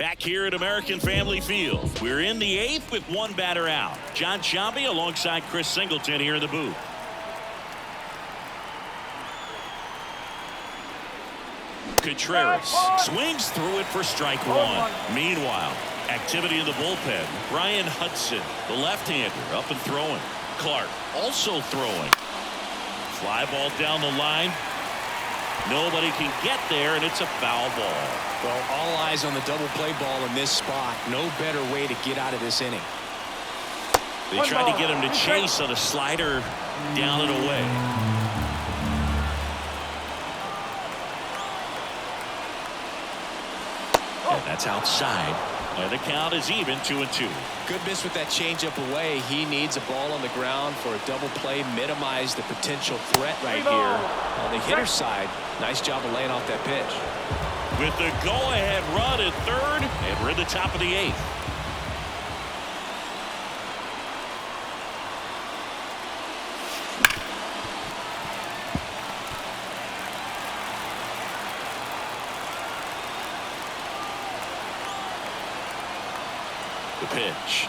Back here at American Family Field, we're in the 8th with one batter out. John Sciambi alongside Chris Singleton here in the booth. Contreras swings through it for strike one. Meanwhile, activity in the bullpen. Ryan Hudson, the left-hander, up and throwing. Clark also throwing. Fly ball down the line. Nobody can get there, and it's a foul ball. Well, all eyes on the double play ball in this spot. No better way to get out of this inning. They tried to get him to chase on a slider down and away. And that's outside. And the count is even 2-2. Good miss with that changeup away. He needs a ball on the ground for a double play. Minimize the potential threat right here. On the hitter's side, nice job of laying off that pitch. With the go-ahead run at third, and we're at the top of the 8th. The pitch.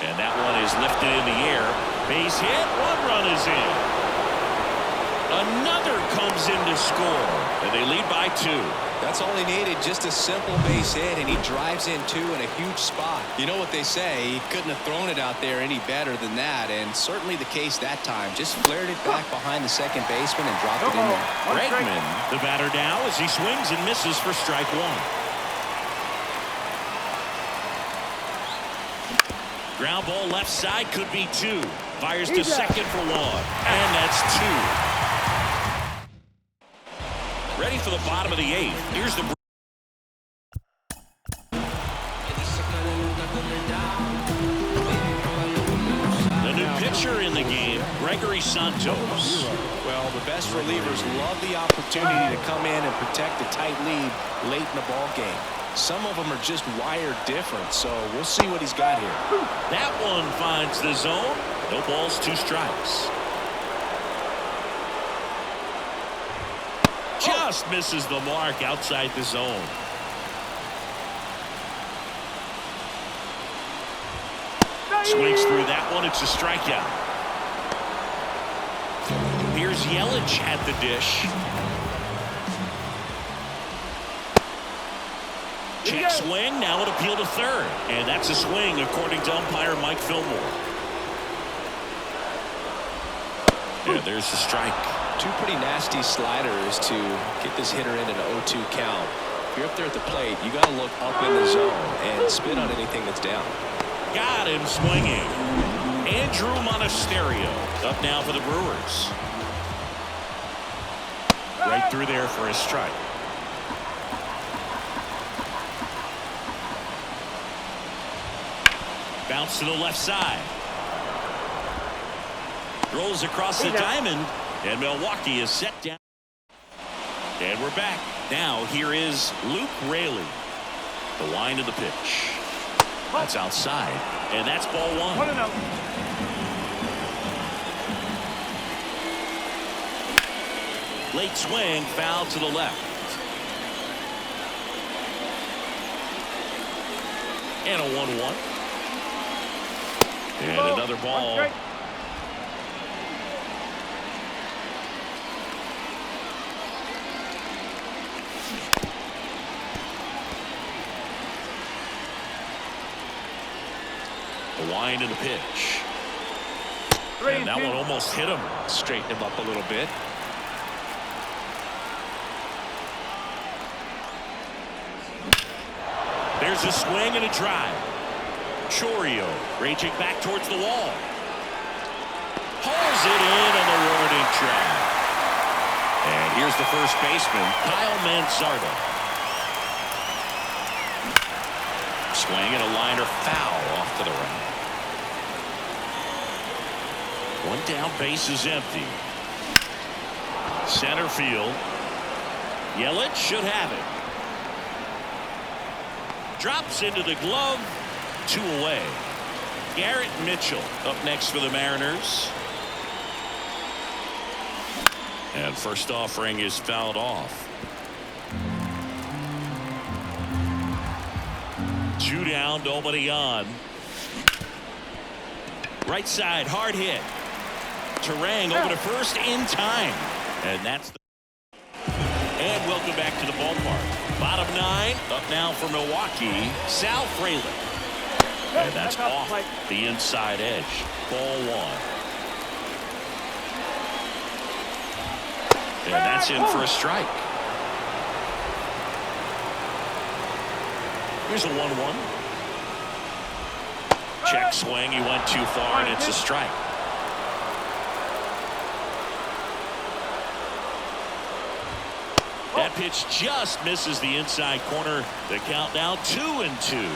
And that one is lifted in the air. Base hit. One run is in. Another comes in to score. And they lead by 2. That's all he needed. Just a simple base hit, and he drives in 2 in a huge spot. You know what they say, he couldn't have thrown it out there any better than that, and certainly the case that time. Just flared it back behind the second baseman and dropped it in there. Bregman, the batter now, as he swings and misses for strike one. Ground ball left side, could be 2. Fires to second for 1. And that's 2. Ready for the bottom of the 8th. Here's the new pitcher in the game, Gregory Santos. Well, the best relievers love the opportunity to come in and protect a tight lead late in the ball game. Some of them are just wired different, so we'll see what he's got here. That one finds the zone. No balls, 2 strikes. Just misses the mark outside the zone. Swings through that one. It's a strikeout. Here's Yelich at the dish. Check swing, now an appeal to third. And that's a swing according to umpire Mike Fillmore. Yeah, there's the strike. 2 pretty nasty sliders to get this hitter in an 0-2 count. If you're up there at the plate, you got to look up in the zone and spin on anything that's down. Got him swinging. Andrew Monasterio up now for the Brewers. Right through there for a strike. Bounce to the left side. Rolls across the diamond, and Milwaukee is set down. And we're back. Now here is Luke Raley. The wind of the pitch. That's outside, and that's ball 1. Late swing, foul to the left. And a 1-1. And another ball. The wind of the pitch. And that one almost hit him. Straighten him up a little bit. There's a swing and a drive. Chourio raging back towards the wall. Hauls it in on the warning track. And here's the first baseman, Kyle Mansardo. Swing and a liner foul off to the right. One down, base is empty. Center field. Yelich should have it. Drops into the glove. 2 away. Garrett Mitchell up next for the Mariners. And first offering is fouled off. Two down, nobody on. Right side, hard hit. Terang over to first in time. And that's the... And welcome back to the ballpark. Bottom nine, up now for Milwaukee, Sal Frelick. And that's off the inside edge. Ball one. And that's in for a strike. Here's a 1-1. Check swing. He went too far, and it's a strike. That pitch just misses the inside corner. The count now 2-2.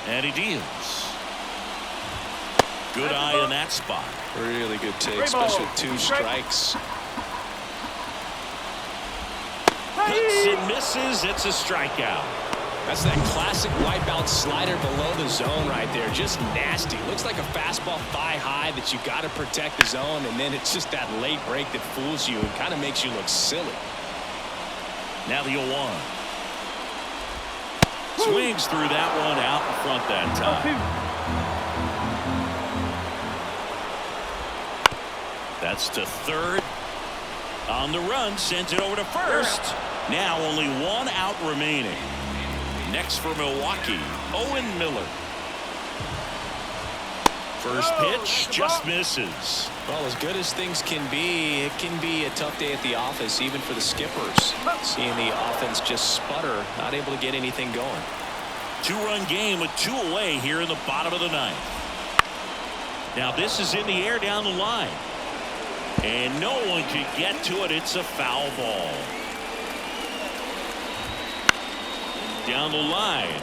And he deals. Good eye in that spot. Really good take, especially with 2 strikes. Cuts and misses. It's a strikeout. That's that classic wipeout slider below the zone right there. Just nasty. Looks like a fastball thigh high that you got to protect the zone, and then it's just that late break that fools you and kind of makes you look silly. Now the 0-1. Swings through that one out in front that time. That's to third. On the run, sends it over to first. Now only 1 out remaining. Next for Milwaukee, Owen Miller. First pitch just misses. Well, as good as things can be, it can be a tough day at the office, even for the skippers. Seeing the offense just sputter, not able to get anything going. 2-run game with 2 away here in the bottom of the 9th. Now this is in the air down the line. And no one could get to it. It's a foul ball. Down the line.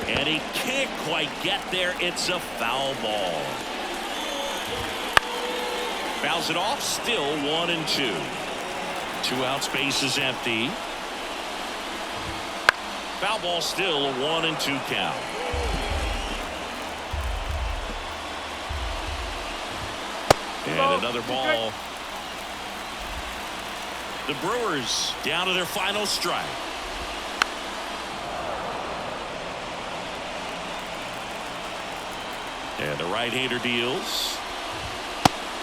And he can't quite get there. It's a foul ball. Fouls it off. Still 1-2. 2 out, space is empty. Foul ball, still a 1-2 count. And another ball. The Brewers down to their final strike. And the right-hander deals.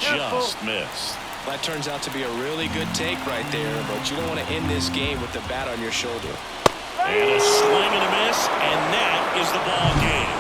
Just missed. That turns out to be a really good take right there, but you don't want to end this game with the bat on your shoulder. And a swing and a miss, and that is the ball game.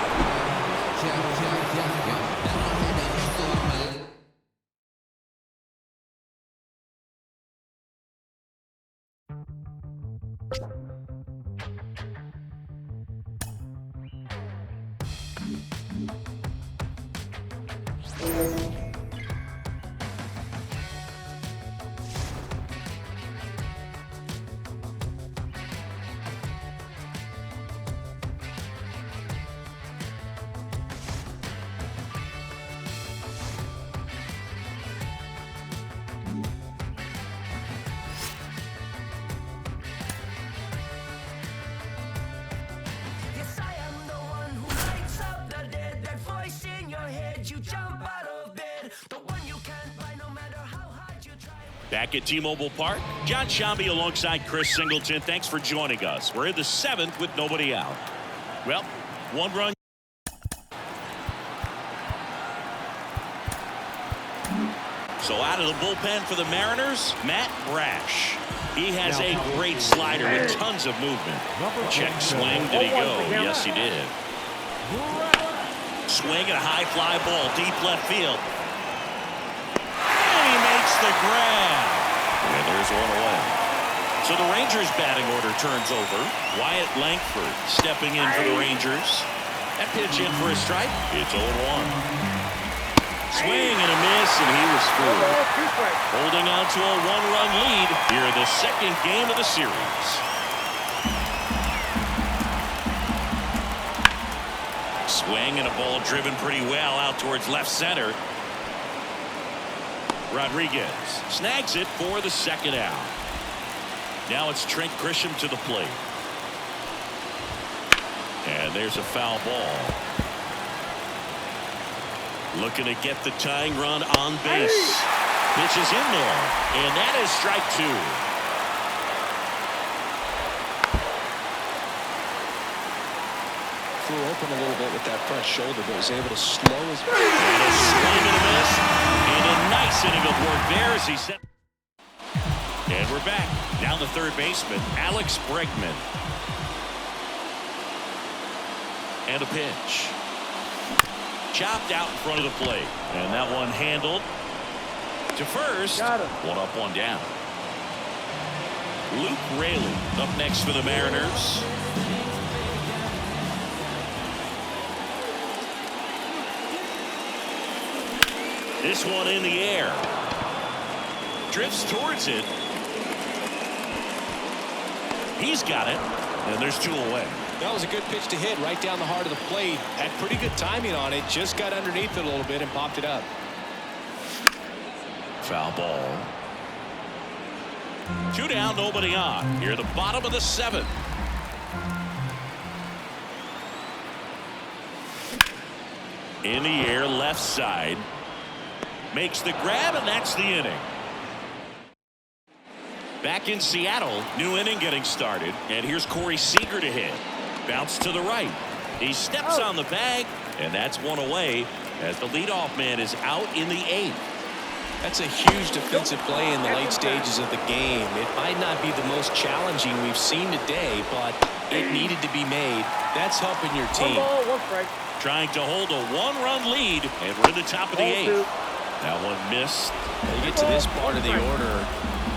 Back at T-Mobile Park, John Shambi alongside Chris Singleton. Thanks for joining us. We're in the 7th with nobody out. Well, 1 run. So out of the bullpen for the Mariners, Matt Brash. He has a great slider with tons of movement. Check swing. Did he go? Yes, he did. Swing and a high fly ball, deep left field. And he makes the grab. And there's 1 away. So the Rangers batting order turns over. Wyatt Langford stepping in for the Rangers. That pitch in for a strike. It's 0-1. Swing and a miss, and he was through. Holding on to a 1-run lead here in the 2nd game of the series. Swing and a ball driven pretty well out towards left center. Rodriguez snags it for the 2nd out. Now it's Trent Grisham to the plate. And there's a foul ball. Looking to get the tying run on base. Pitch is in there, and that is strike two. Flew open a little bit with that front shoulder, but was able to slow his. And a swing and a miss, and a nice inning of work there as he set. And we're back. Down the third baseman, Alex Bregman. And a pitch. Chopped out in front of the plate. And that one handled to first. One up, one down. Luke Raley up next for the Mariners. This one in the air. Drifts towards it. He's got it. And there's two away. That was a good pitch to hit right down the heart of the plate. Had pretty good timing on it. Just got underneath it a little bit and popped it up. Foul ball. Two down, nobody on. Here at the bottom of the seventh. In the air, left side. Makes the grab, and that's the inning. Back in Seattle, new inning getting started. And here's Corey Seager to hit. Bounce to the right. He steps on the bag, and that's one away as the leadoff man is out in the eighth. That's a huge defensive play in the late stages of the game. It might not be the most challenging we've seen today, but it needed to be made. That's helping your team. Trying to hold a one-run lead, and we're in the top of the eighth. That one missed. When you get to this part of the order,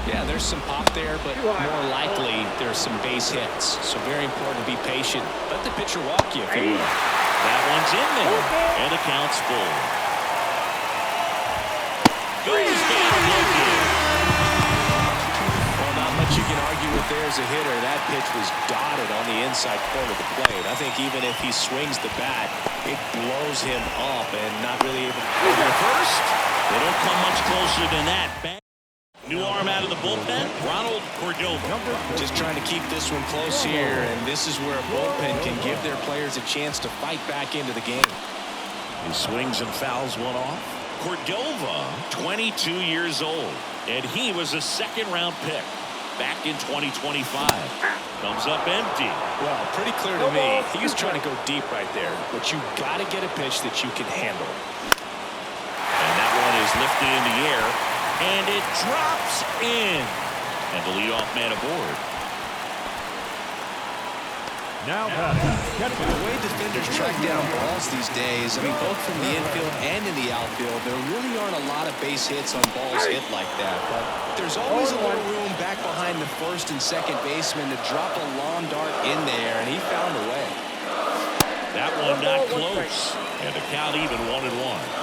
yeah, there's some pop there, but more likely there's some base hits. So very important to be patient. Let the pitcher walk you if you will. That one's in there, and the count's full. Goes down looking. Well, not much you can argue with there as a hitter. That pitch was dotted on the inside corner of the plate. I think even if he swings the bat, it blows him up and not really able to over the first. They don't come much closer than that. New arm out of the bullpen, Ronald Cordova. Just trying to keep this one close here, and this is where a bullpen can give their players a chance to fight back into the game. He swings and fouls one off. Cordova, 22 years old, and he was a second-round pick back in 2025. Comes up empty. Well, pretty clear to me, he was trying to go deep right there, but you got to get a pitch that you can handle. And that one is lifted in the air. And it drops in. And the leadoff man aboard. Now, the way defenders track down balls these days, I mean, both from the infield and in the outfield, there really aren't a lot of base hits on balls hit like that. But there's always a little room back behind the first and second baseman to drop a long dart in there, and he found a way. That one not close. And the count even 1-1.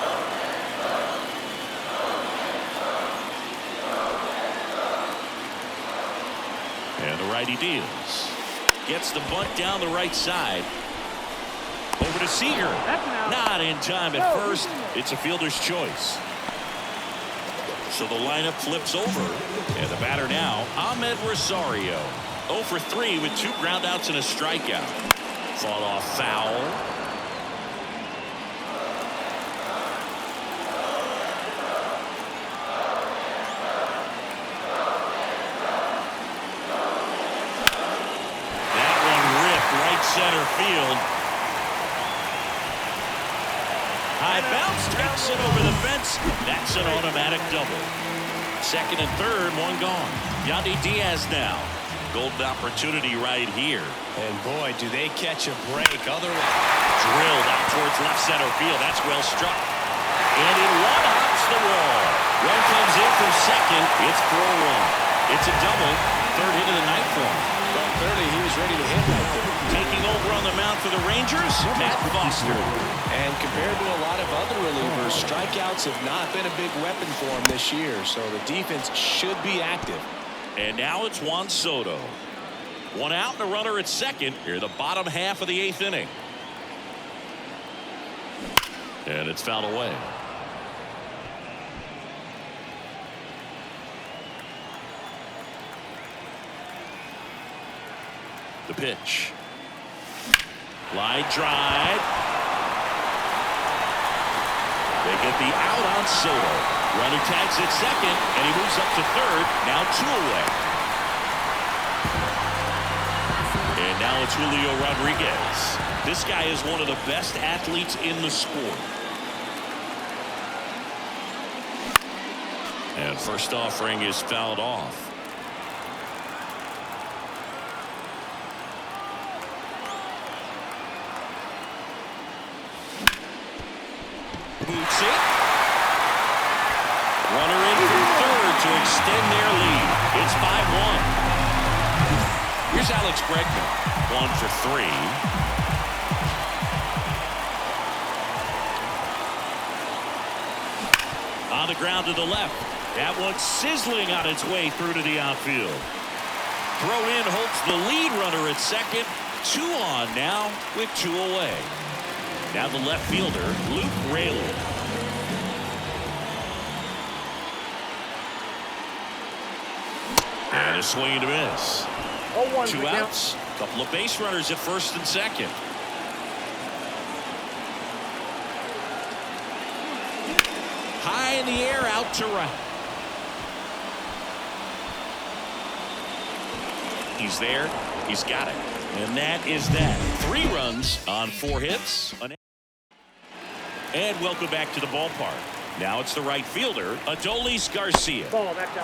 And the righty deals. Gets the bunt down the right side. Over to Seager. Not in time at first. It's a fielder's choice. So the lineup flips over. And the batter now, Ahmed Rosario. 0 for 3 with 2 groundouts and a strikeout. Fought off foul. Center field. High bounce takes it over the fence. That's an automatic double. Second and third, one gone. Yandy Diaz now. Golden opportunity right here. And boy, do they catch a break. Otherwise, drilled out towards left center field. That's well struck. And in one hops the wall. Run comes in from second. It's 4-1. It's a double. Third hit of the night for him. Well, clearly he was ready to hit right there. Taking over on the mound for the Rangers, Matt Foster. And compared to a lot of other relievers, strikeouts have not been a big weapon for him this year. So the defense should be active. And now it's Juan Soto. One out and a runner at second. Here the bottom half of the 8th inning. And it's fouled away. The pitch. Line drive. They get the out on Soto. Runner tags at second, and he moves up to third. Now 2 away. And now it's Julio Rodriguez. This guy is one of the best athletes in the sport. And first offering is fouled off. Boots it. Runner in from third to extend their lead. It's 5-1. Here's Alex Bregman. 1 for 3. On the ground to the left. That one sizzling on its way through to the outfield. Throw in holds the lead runner at second. 2 on now with 2 away. Now the left fielder, Luke Rayland. And a swing and a miss. 2 outs. Couple of base runners at first and second. High in the air, out to right. He's there. He's got it. And that is that. 3 runs on 4 hits. And welcome back to the ballpark. Now it's the right fielder, Adolis Garcia.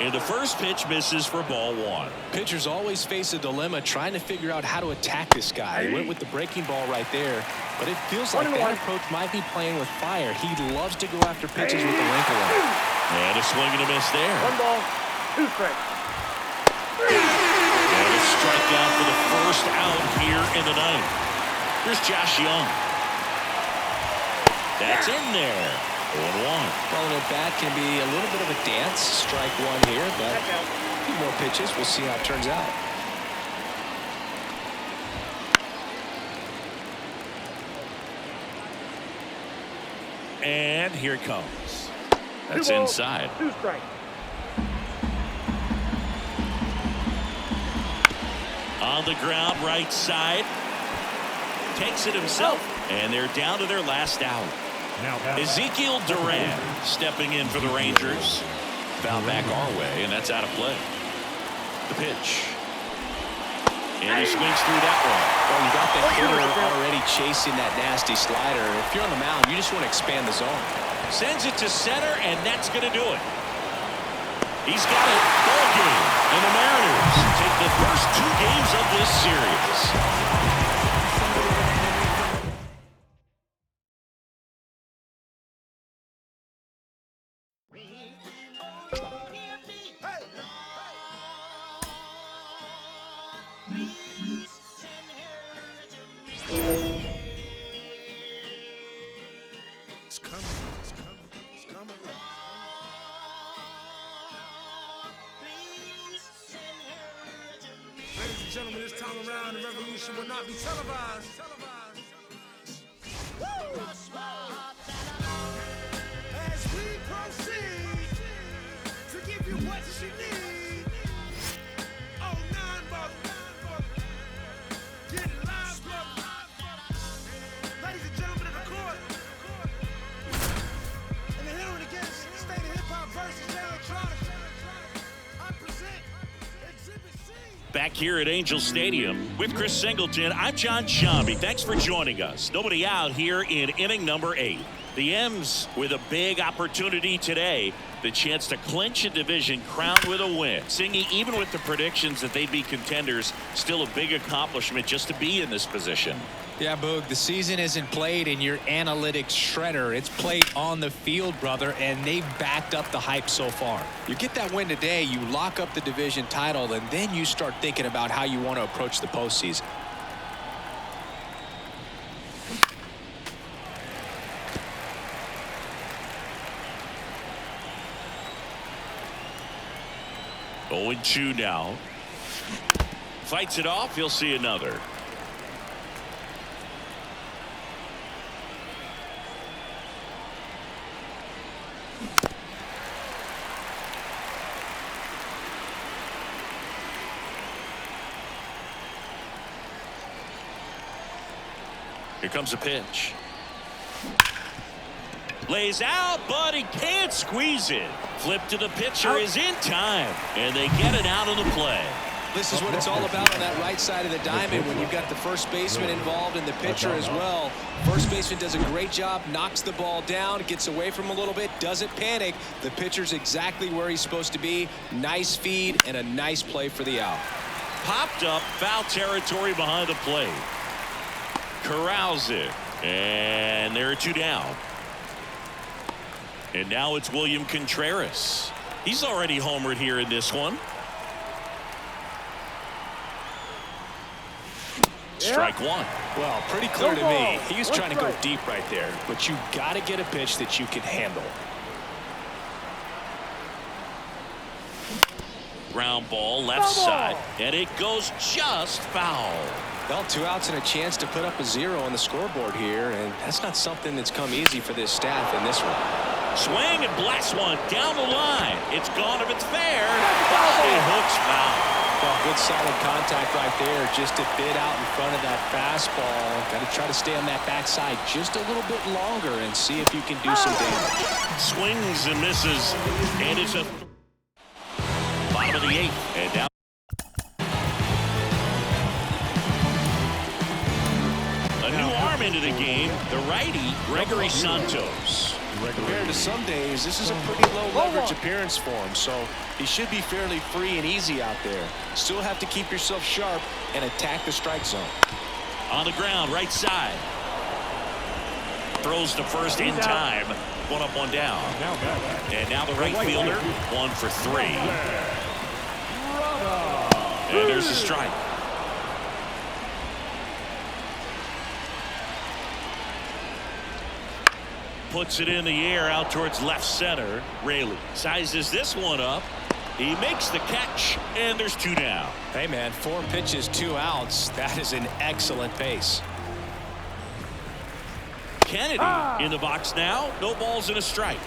And the first pitch misses for ball 1. Pitchers always face a dilemma trying to figure out how to attack this guy. He went with the breaking ball right there, but it feels like that approach might be playing with fire. He loves to go after pitches with the length of it. And a swing and a miss there. 1 ball, 2 strikes. And a strikeout for the first out here in the 9th. Here's Josh Young. That's in there. 0-1. Well, an at-bat can be a little bit of a dance. Strike 1 here, but a few more pitches. We'll see how it turns out. And here it comes. That's inside. 2 strikes. On the ground, right side. Takes it himself. And they're down to their last out. Ezekiel Duran stepping in for the Rangers. Foul back our way, and that's out of play. The pitch. And he swings through that one. Well, you got that hitter already chasing that nasty slider. If you're on the mound, you just want to expand the zone. Sends it to center, and that's going to do it. He's got it. Ball game. And the Mariners take the first 2 games of this series. Ladies and gentlemen, this time around, the revolution will not be televised. As we proceed to give you what you need. Oh, 9 brother. Get live, brother. Ladies and gentlemen of the court. And the hearing against State of Hip Hop versus Electronic. I present Exhibit C. Back here at Angel Stadium with Chris Singleton, I'm John Shambi. Thanks for joining us. Nobody out here in inning number 8. The M's with a big opportunity today. The chance to clinch a division crowned with a win. Singing, even with the predictions that they'd be contenders, still a big accomplishment just to be in this position. Yeah, Boog, the season isn't played in your analytics shredder. It's played on the field, brother, and they've backed up the hype so far. You get that win today, you lock up the division title, and then you start thinking about how you want to approach the postseason. Oh, 0-2 now. Fights it off. He'll see another. Here comes a pitch. Lays out, but he can't squeeze it. Flip to the pitcher is in time, and they get it out of the play. This is what it's all about on that right side of the diamond when you've got the first baseman involved and the pitcher as well. First baseman does a great job, knocks the ball down, gets away from him a little bit, doesn't panic. The pitcher's exactly where he's supposed to be. Nice feed and a nice play for the out. Popped up, foul territory behind the plate. Corrals it, and there are 2 down. And now it's William Contreras. He's already homered here in this one. Strike one. Well, pretty clear to me. He was trying to go deep right there, but you got to get a pitch that you can handle. Ground ball left side, and it goes just foul. Well, 2 outs and a chance to put up a 0 on the scoreboard here, and that's not something that's come easy for this staff in this one. Swing and blast one down the line. It's gone if it's fair. Body hooks foul. Well, good solid contact right there, just a bit out in front of that fastball. Got to try to stay on that backside just a little bit longer and see if you can do some damage. Swings and misses, and it's a bottom of the 8th, and down. A new arm into the game, the righty Gregory Santos. Compared to some days, this is a pretty low leverage appearance for him, so he should be fairly free and easy out there. Still have to keep yourself sharp and attack the strike zone. On the ground, right side. Throws to first in time. 1 up, 1 down. And now the right fielder, 1 for 3. And there's the strike. Puts it in the air out towards left center. Raley sizes this one up. He makes the catch, and there's 2 down. Hey, man, 4 pitches, 2 outs. That is an excellent pace. Kennedy in the box now. No balls and a strike.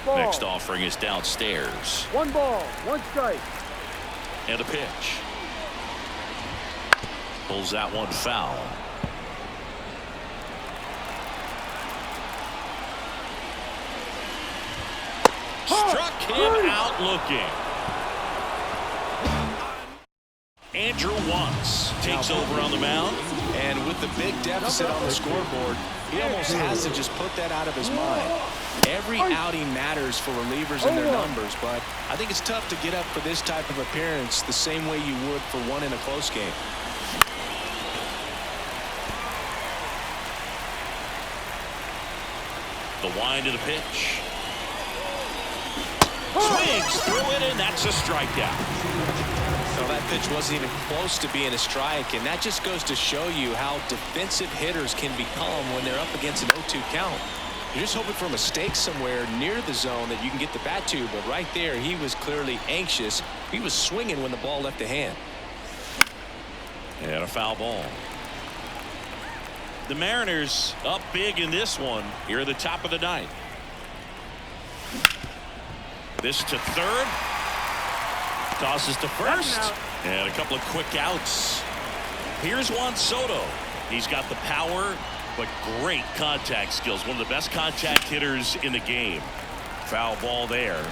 Next offering is downstairs. 1 ball, 1 strike. And a pitch. Pulls that one foul. Struck him out looking. Andrew Watts takes over on the mound. And with the big deficit on the scoreboard, he almost has to just put that out of his mind. Every outing matters for relievers and their numbers, but I think it's tough to get up for this type of appearance the same way you would for one in a close game. The wind of the pitch. Swings through it, and that's a strikeout. So that pitch wasn't even close to being a strike, and that just goes to show you how defensive hitters can become when they're up against an 0-2 count. You're just hoping for a mistake somewhere near the zone that you can get the bat to, but right there he was clearly anxious. He was swinging when the ball left the hand. And a foul ball. The Mariners up big in this one here at the top of the 9th. This to third. Tosses to first. And a couple of quick outs. Here's Juan Soto. He's got the power, but great contact skills. One of the best contact hitters in the game. Foul ball there.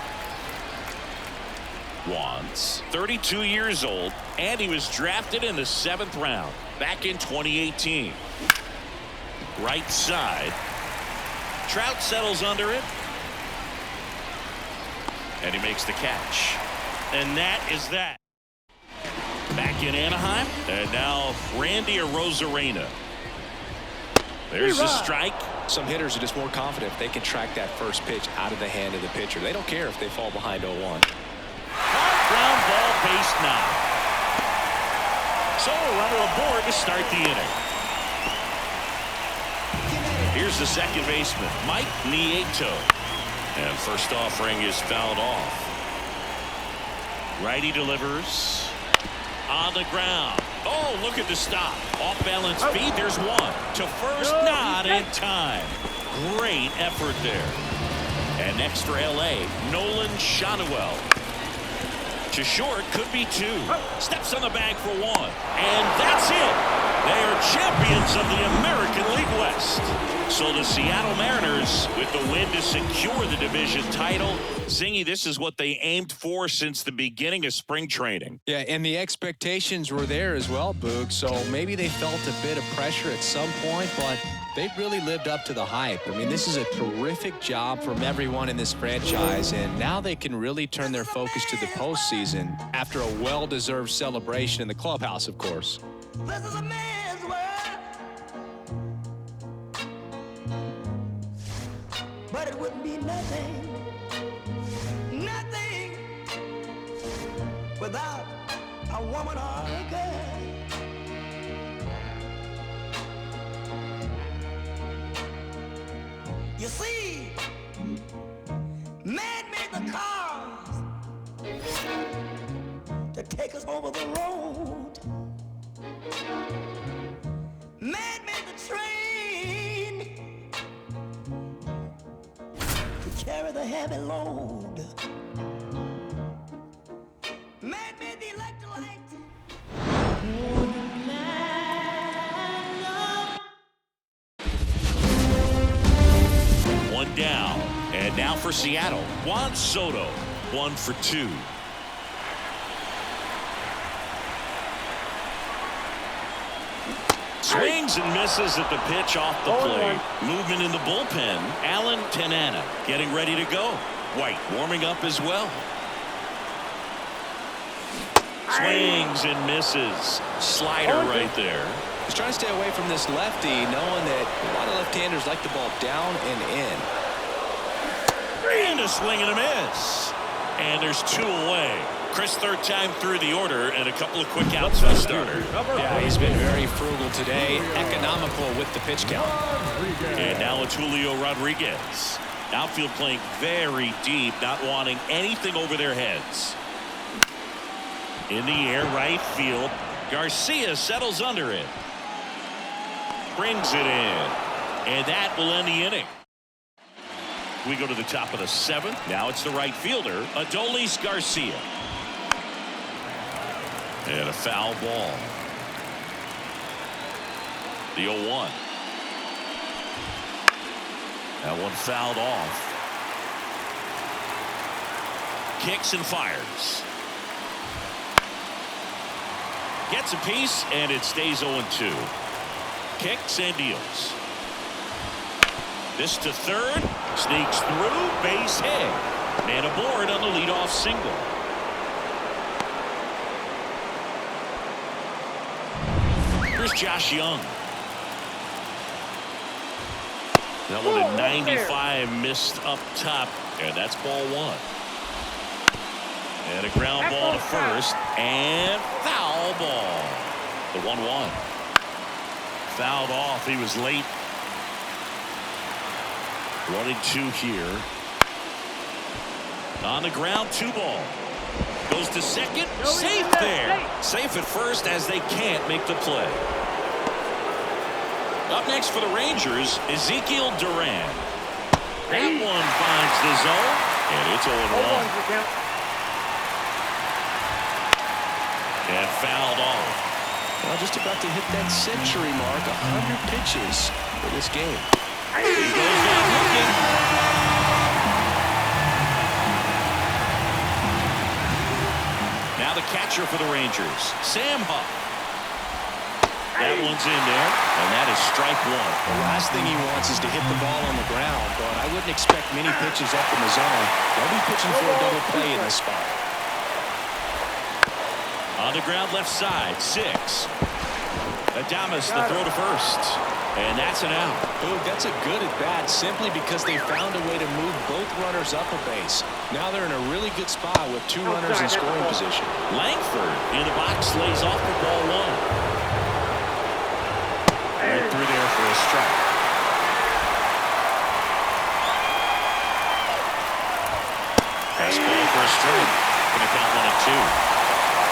Juan's 32 years old, and he was drafted in the 7th round back in 2018. Right side. Trout settles under it. And he makes the catch. And that is that. Back in Anaheim. And now Randy Arozarena. There's the strike. Some hitters are just more confident if they can track that first pitch out of the hand of the pitcher. They don't care if they fall behind 0-1. Ground ball, base 9. So a runner aboard to start the inning. Here's the second baseman, Mike Nieto. And first offering is fouled off. Righty delivers. On the ground. Oh, look at the stop. Off balance feed. There's 1. To first, not in time. Great effort there. And next for LA, Nolan Schanuel. To short, could be 2. Steps on the bag for 1. And that's it. They are champions of the American League West. So the Seattle Mariners with the win to secure the division title. Zingy, this is what they aimed for since the beginning of spring training. Yeah, and the expectations were there as well, Boog. So maybe they felt a bit of pressure at some point, but they've really lived up to the hype. I mean, this is a terrific job from everyone in this franchise, and now they can really turn their focus to the postseason after a well-deserved celebration in the clubhouse, of course. This is a man's world, but it wouldn't be nothing without a woman or a girl. You see, man made the cars to take us over the road. Man made the train to carry the heavy load. Man made the electrolyte. One down. And now for Seattle. Juan Soto. 1 for 2. Swings and misses at the pitch off the plate. Movement in the bullpen. Alan Tanana getting ready to go. White warming up as well. Swings and misses. Slider right there. He's trying to stay away from this lefty, knowing that a lot of left-handers like the ball down and in. And a swing and a miss. And there's 2 away. Chris, third time through the order, and a couple of quick outs for the starter. Yeah, he's been very frugal today, economical with the pitch count. And now it's Julio Rodriguez. Outfield playing very deep, not wanting anything over their heads. In the air, right field. Garcia settles under it. Brings it in. And that will end the inning. We go to the top of the 7th. Now it's the right fielder, Adolis Garcia. And a foul ball. The 0-1. That one fouled off. Kicks and fires. Gets a piece, and it stays 0-2. Kicks and deals. This to third. Sneaks through. Base hit. And aboard on the leadoff single. Here's Josh Young. That one at 95 missed up top. And that's ball 1. And a ground ball to first. And foul ball. The 1-1. Fouled off. He was late. 1-2 here. On the ground, 2 ball. Goes to second. Safe there. Safe at first as they can't make the play. Up next for the Rangers, Ezekiel Duran. That one finds the zone. And it's 0-1. And fouled off. Well, just about to hit that century mark, 100 pitches for this game. He goes down looking. Now the catcher for the Rangers, Sam Huff. That one's in there, and that is strike 1. The last thing he wants is to hit the ball on the ground, but I wouldn't expect many pitches up in the zone. They'll be pitching for a double play in this spot. On the ground left side, 6. Adames the throw to first. And that's an out. Ooh, that's a good at bat simply because they found a way to move both runners up a base. Now they're in a really good spot with 2 runners in scoring position. Langford in the box lays off for ball 1. Right through there for a strike. Fastball for a strike. Gonna count 1-2.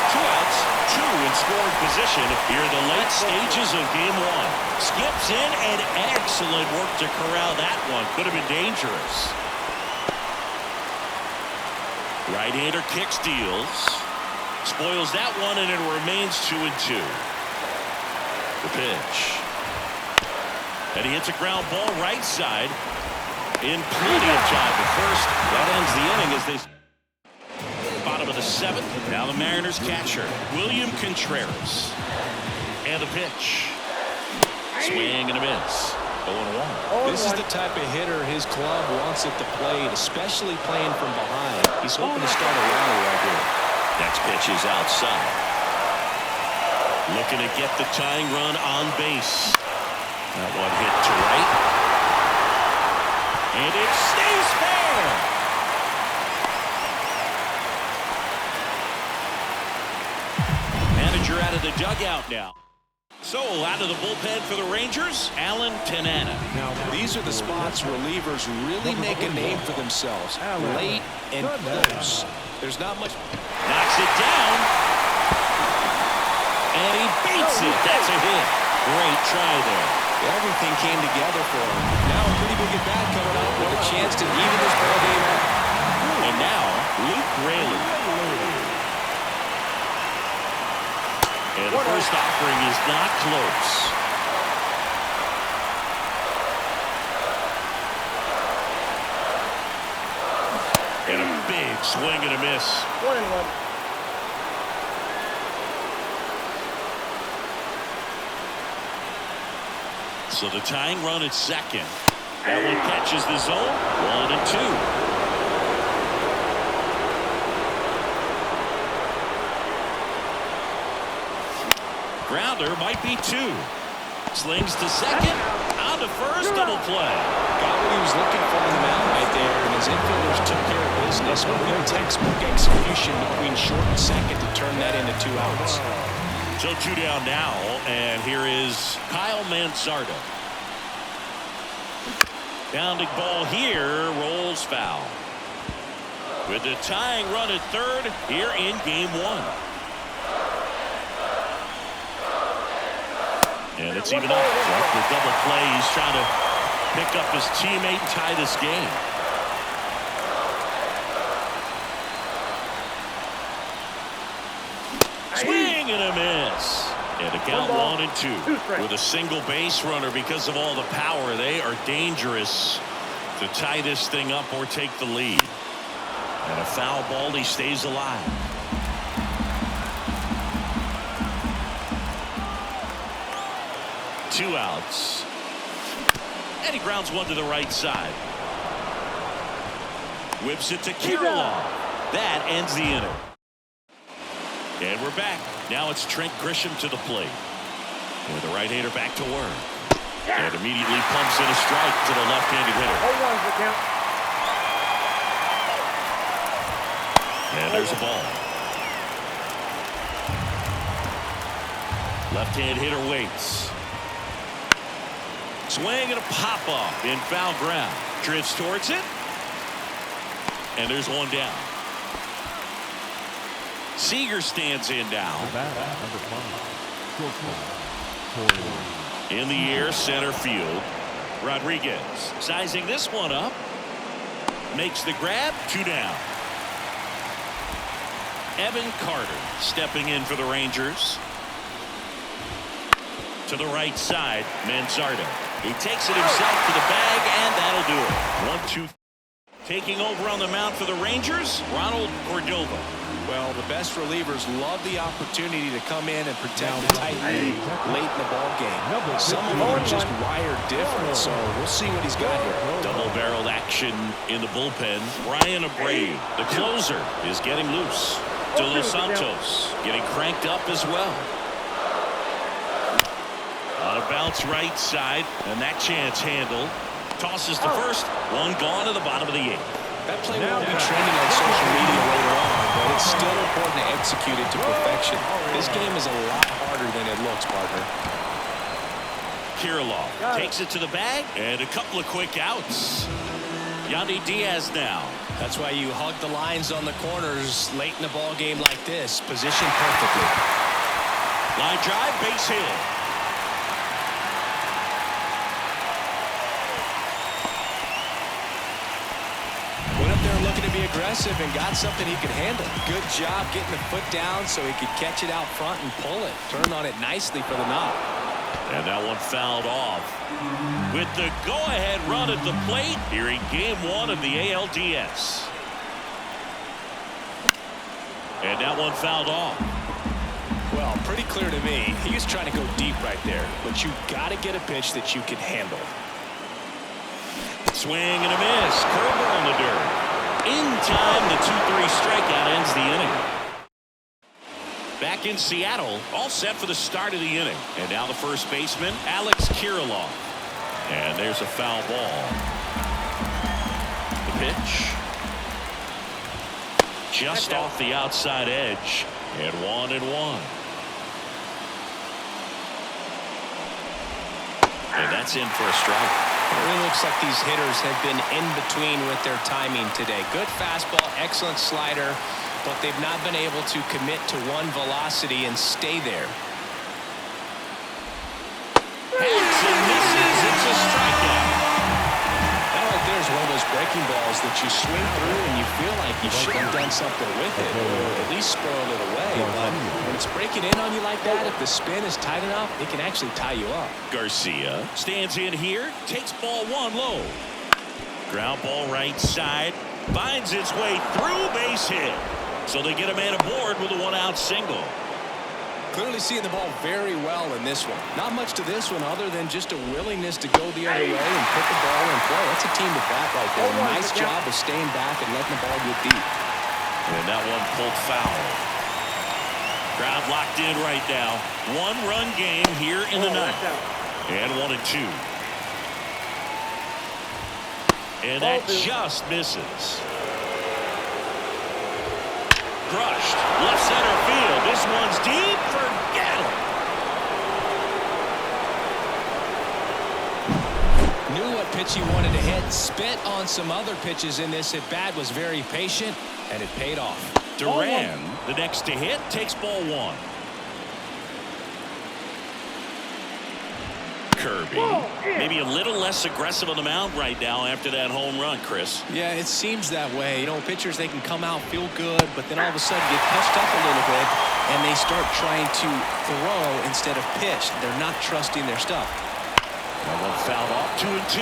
2 outs, 2 in scoring position here in the late stages of game 1. Skips in, and excellent work to corral that one. Could have been dangerous. Right-hander kicks, deals. spoils that one, and it remains 2-2. The pitch. And he hits a ground ball right side in plenty of time. The first, that ends the inning as they... Bottom of the 7th. Now the Mariners catcher, William Contreras. And the pitch. Swing and a miss. 0-1. This is the type of hitter his club wants it to play, especially playing from behind. He's hoping to start a rally right here. Next pitch is outside. Looking to get the tying run on base. That one hit to right. And it stays fair. Manager out of the dugout now. So out of the bullpen for the Rangers, Alan Tanana. Now, these are the spots relievers really make a name for themselves. Late and close. There's not much. Knocks it down. And he beats it. That's a hit. Great try there. Everything came together for him. Now a pretty big at-bat coming up. What a chance to even this ball game up. And now, Luke Raley. And the first offering is not close. And a big swing and a miss. 1-1. So the tying run at second. That one catches the zone. 1-2. Grounder might be 2. Slings to second. On to first. Double play. Got what he was looking for on the mound right there, and his infielders took care of business. Real textbook execution between short and second to turn that into 2 outs. So 2 down now, and here is Kyle Mansardo. Bounding ball here, rolls foul. With the tying run at third here in game 1. And it's even up. After the double play, he's trying to pick up his teammate and tie this game. Swing and a miss. And a count 1-2. With a single base runner, because of all the power, they are dangerous to tie this thing up or take the lead. And a foul ball, he stays alive. Two outs. And he grounds one to the right side. Whips it to Kirilloff. That ends the inning. And we're back. Now it's Trent Grisham to the plate. With the right-hander back to work. And immediately pumps in a strike to the left-handed hitter. And there's a ball. Left-hand hitter waits. Swing and a pop-off in foul ground. Drifts towards it. And there's one down. Seager stands in now. In the air, center field. Rodriguez sizing this one up. Makes the grab. 2 down. Evan Carter stepping in for the Rangers. To the right side, Mansardo. He takes it himself to the bag, and that'll do it. 1-2. Taking over on the mound for the Rangers, Ronald Cordova. Well, the best relievers love the opportunity to come in and protect the tight lead late in the ball game. Some of them are just wired different, so we'll see what he's got here. Double-barreled action in the bullpen. Brian Abreu, the closer, is getting loose. De Los Santos getting cranked up as well. On a bounce right side, and that chance handled. Tosses to first. One gone to the bottom of the 8th. That play won't be trending on social media later on, but it's still important to execute it to perfection. This game is a lot harder than it looks, partner. Kirilloff takes it to the bag, and a couple of quick outs. Yandy Diaz now. That's why you hug the lines on the corners late in the ball game like this. Positioned perfectly. Line drive, base hit. Went up there looking to be aggressive. aggressive and got something he could handle. Good job getting the foot down so he could catch it out front and pull it. Turned on it nicely for the knock. And that one fouled off. With the go-ahead run at the plate here in Game 1 of the ALDS. And that one fouled off. Well, pretty clear to me. He was trying to go deep right there. But you got to get a pitch that you can handle. Swing and a miss. Curveball on the dirt. In time, the 2-3 strikeout ends the inning. Back in Seattle, all set for the start of the inning. And now the first baseman, Alex Kirilloff. And there's a foul ball. The pitch. Just off the outside edge. And 1-1. And that's in for a strike. It really looks like these hitters have been in between with their timing today. Good fastball, excellent slider, but they've not been able to commit to one velocity and stay there. Hits and misses. It's a strikeout. That right there is one of those breaking balls that you swing through and you feel like you should have done something with it, or at least spoiled it away. But when it's breaking in on you like that, if the spin is tight enough, it can actually tie you up. Garcia stands in here, takes ball 1 low. Ground ball right side, finds its way through, base hit. So they get a man aboard with a 1-out single. Clearly seeing the ball very well in this one. Not much to this one other than just a willingness to go the other way and put the ball in play. That's a team to bat right there. Nice job of staying back and letting the ball get deep. And that one pulled foul. Crowd locked in right now. 1-run game here in the ninth. And 1-2. And that just misses. Crushed. Left center field. This one's deep. Forget it. Knew what pitch he wanted to hit. Spit on some other pitches in this at bat. Was very patient, and it paid off. Duran, the next to hit, takes ball 1. Kirby, maybe a little less aggressive on the mound right now after that home run, Chris. Yeah, it seems that way. You know, pitchers, they can come out, feel good, but then all of a sudden get punched up a little bit, and they start trying to throw instead of pitch. They're not trusting their stuff. That one fouled off. 2-2.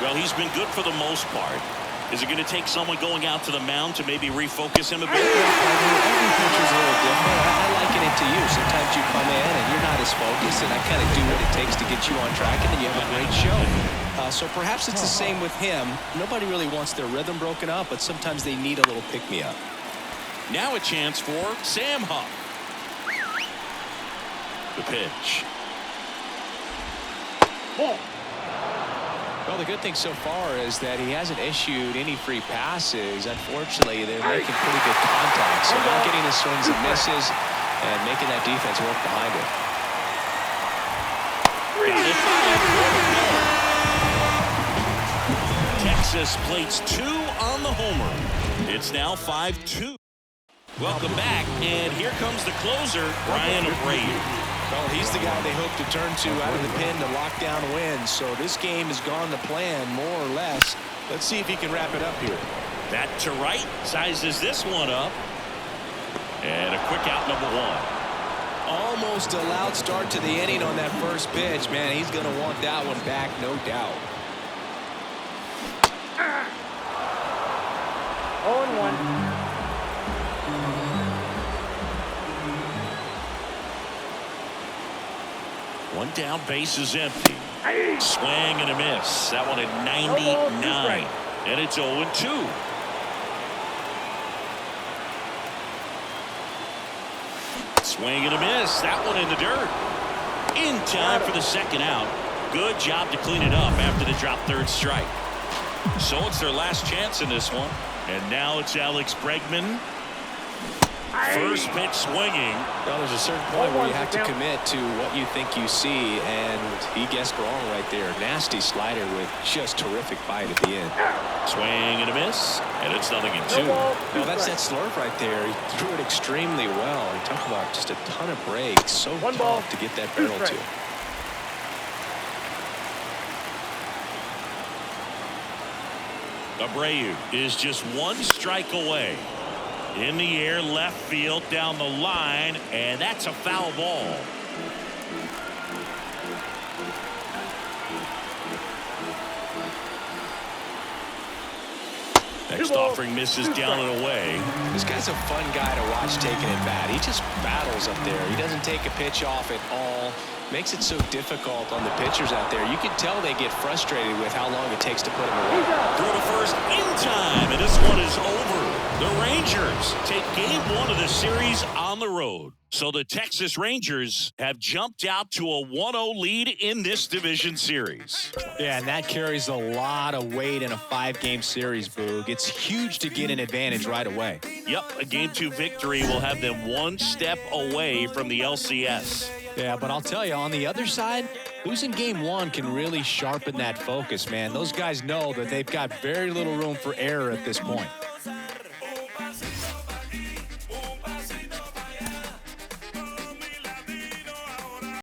Well, he's been good for the most part. Is it going to take someone going out to the mound to maybe refocus him a bit? Every pitcher's a little different. I liken it to you. Sometimes you come in and you're not as focused, and I kind of do what it takes to get you on track, and then you have a great show. So perhaps it's the same with him. Nobody really wants their rhythm broken up, but sometimes they need a little pick-me-up. Now a chance for Sam Huff. The pitch. Well, the good thing so far is that he hasn't issued any free passes. Unfortunately, they're making pretty good contact, so not getting his swings and misses and making that defense work behind him. Texas plates 2 on the homer. It's now 5-2. Welcome back, and here comes the closer, Brian Abreu. Well, he's the guy they hope to turn to out of the pen to lock down wins. So this game has gone to plan, more or less. Let's see if he can wrap it up here. That to right, sizes this one up. And a quick out, number 1. Almost a loud start to the inning on that first pitch. Man, he's going to want that one back, no doubt. 0-1. One down, base is empty. Swing and a miss. That one at 99. And it's 0-2. Swing and a miss. That one in the dirt. In time for the second out. Good job to clean it up after the drop third strike. So it's their last chance in this one. And now it's Alex Bregman. First pitch swinging. Well, there's a certain point where you have to commit to what you think you see, and he guessed wrong right there. Nasty slider with just terrific bite at the end. Swing and a miss, and it's 0-2. Well, that's that slurve right there. He threw it extremely well. You talk about just a ton of breaks. So tough to get that barrel to. Abreu is just one strike away. In the air, left field, down the line, and that's a foul ball. Next offering misses down and away. This guy's a fun guy to watch taking at bat. He just battles up there. He doesn't take a pitch off at all. Makes it so difficult on the pitchers out there. You can tell they get frustrated with how long it takes to put him away. Throw to first in time, and this one is over. The Rangers take game 1 of the series on the road. So the Texas Rangers have jumped out to a 1-0 lead in this division series. Yeah, and that carries a lot of weight in a 5-game series, Boog. It's huge to get an advantage right away. Yep, a game 2 victory will have them one step away from the LCS. Yeah, but I'll tell you, on the other side, losing game 1 can really sharpen that focus, man. Those guys know that they've got very little room for error at this point.